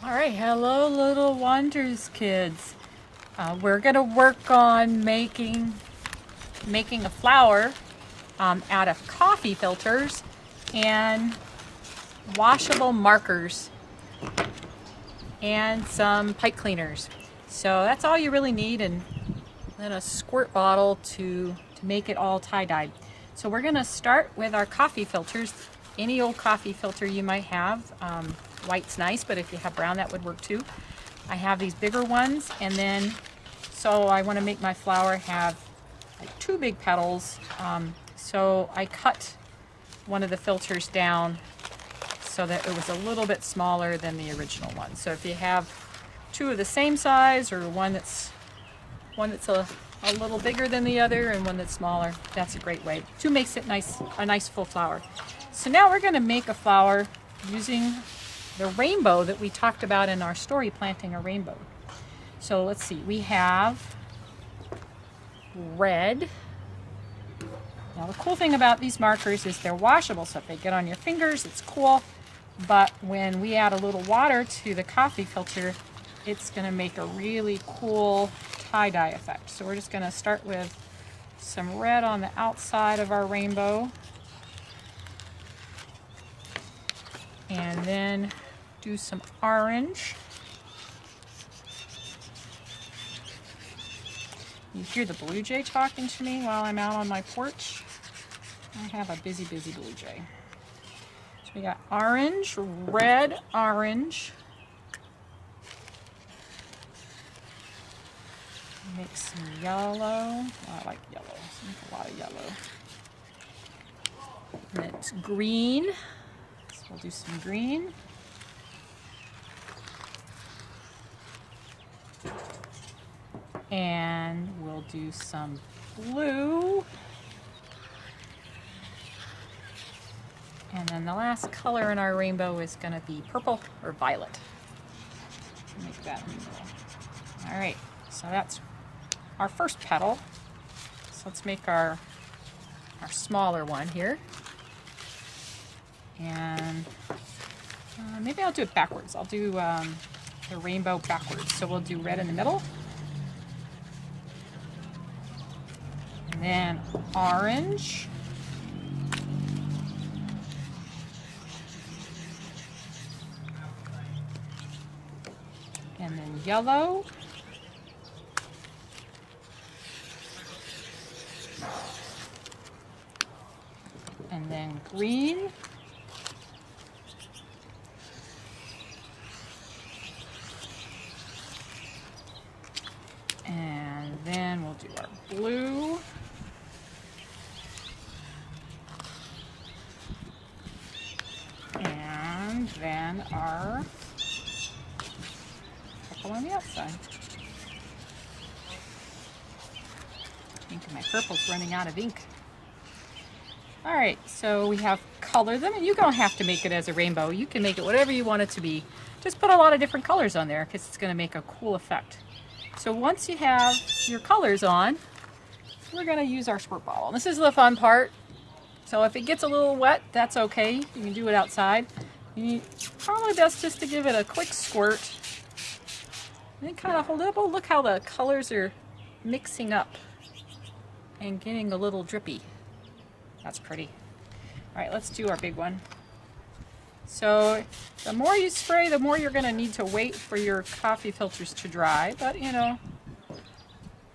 All right, hello little wonders kids. We're gonna work on making a flower out of coffee filters and washable markers and some pipe cleaners. So that's all you really need, and then a squirt bottle to make it all tie-dyed. So we're gonna start with our coffee filters. Any old coffee filter you might have. White's nice, but if you have brown, that would work too. I have these bigger ones, and then so I want to make my flower have like 2 big petals. So I cut one of the filters down so that it was a little bit smaller than the original one. So if you have 2 of the same size, or one that's a little bigger than the other and one that's smaller, that's a great way. 2 makes it a nice full flower. So now we're going to make a flower using the rainbow that we talked about in our story, planting a rainbow. So let's see, we have red. Now the cool thing about these markers is they're washable, so if they get on your fingers, it's cool. But when we add a little water to the coffee filter, it's going to make a really cool tie-dye effect. So we're just going to start with some red on the outside of our rainbow, and then do some orange. You hear the blue jay talking to me while I'm out on my porch. I have a busy blue jay. So we got orange, red, orange. Make some yellow. Oh, I like yellow. So make a lot of yellow. And it's green. So we'll do some green. And we'll do some blue. And then the last color in our rainbow is going to be purple or violet. Make that in the middle. All right, so that's our first petal. So let's make our smaller one here. And maybe I'll do it backwards. I'll do the rainbow backwards. So we'll do red in the middle. And then orange. And then yellow. And then green. And then we'll do our blue. And then our purple on the outside. I think my purple's running out of ink. All right, so we have colored them, and you don't have to make it as a rainbow. You can make it whatever you want it to be. Just put a lot of different colors on there because it's going to make a cool effect. So once you have your colors on, we're going to use our squirt bottle. And this is the fun part. So if it gets a little wet, that's okay. You can do it outside. Probably best just to give it a quick squirt. And then kind of hold it up. Oh, look how the colors are mixing up and getting a little drippy. That's pretty. All right, let's do our big one. So the more you spray, the more you're going to need to wait for your coffee filters to dry. But, you know,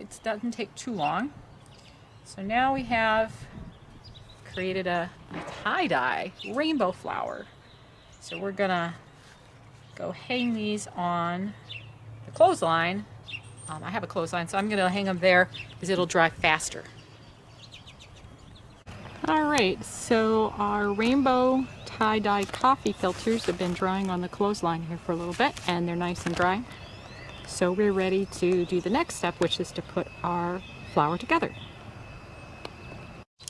it doesn't take too long. So now we have created a tie-dye rainbow flower. So we're going to go hang these on the clothesline. I have a clothesline, so I'm going to hang them there because it'll dry faster. All right, so our rainbow tie-dye coffee filters have been drying on the clothesline here for a little bit, and they're nice and dry. So we're ready to do the next step, which is to put our flower together.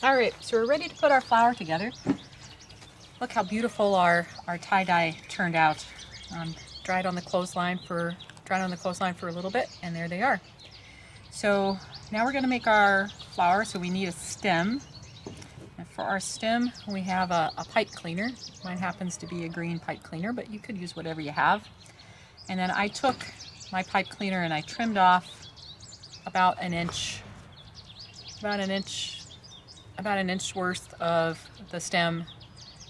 All right, so we're ready to put our flower together. Look how beautiful our tie-dye turned out. Dried on the clothesline for a little bit, and there they are. So now we're going to make our flower. So we need a stem. And for our stem, we have a pipe cleaner. Mine happens to be a green pipe cleaner, but you could use whatever you have. And then I took my pipe cleaner and I trimmed off about an inch worth of the stem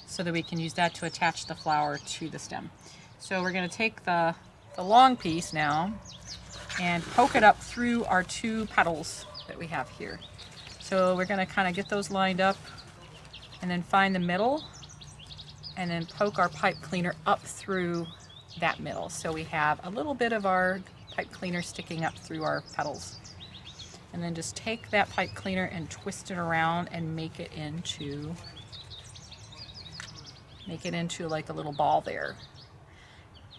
so that we can use that to attach the flower to the stem. So we're going to take the long piece now and poke it up through our 2 petals that we have here. So we're going to kind of get those lined up and then find the middle and then poke our pipe cleaner up through that middle. So we have a little bit of our pipe cleaner sticking up through our petals. And then just take that pipe cleaner and twist it around and make it into like a little ball there.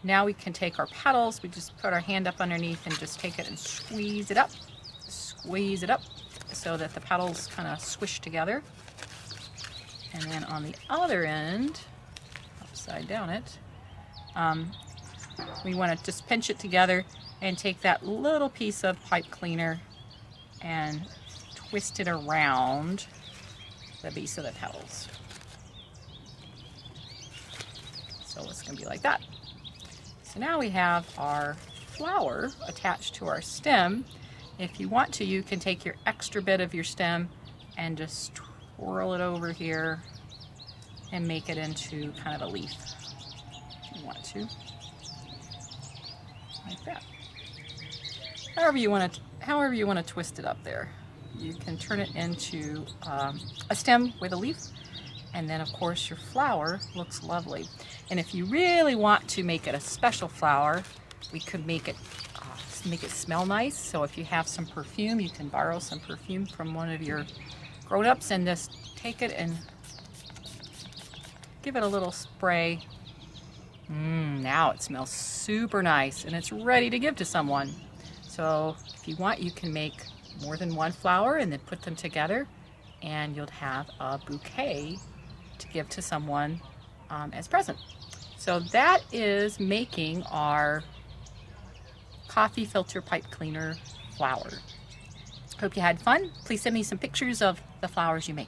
Now we can take our petals, we just put our hand up underneath and just take it and squeeze it up so that the petals kind of squish together. And then on the other end, upside down it, we want to just pinch it together and take that little piece of pipe cleaner and twist it around the base of the petals. So it's going to be like that. So now we have our flower attached to our stem. If you want to, you can take your extra bit of your stem and just twirl it over here and make it into kind of a leaf if you want to, like that. However you want to twist it up there. You can turn it into a stem with a leaf, and then of course your flower looks lovely. And if you really want to make it a special flower, we could make it smell nice. So if you have some perfume, you can borrow some perfume from one of your grown-ups and just take it and give it a little spray. Now it smells super nice and it's ready to give to someone. So if you want, you can make more than one flower and then put them together and you'll have a bouquet to give to someone as a present. So that is making our coffee filter pipe cleaner flower. Hope you had fun. Please send me some pictures of the flowers you make.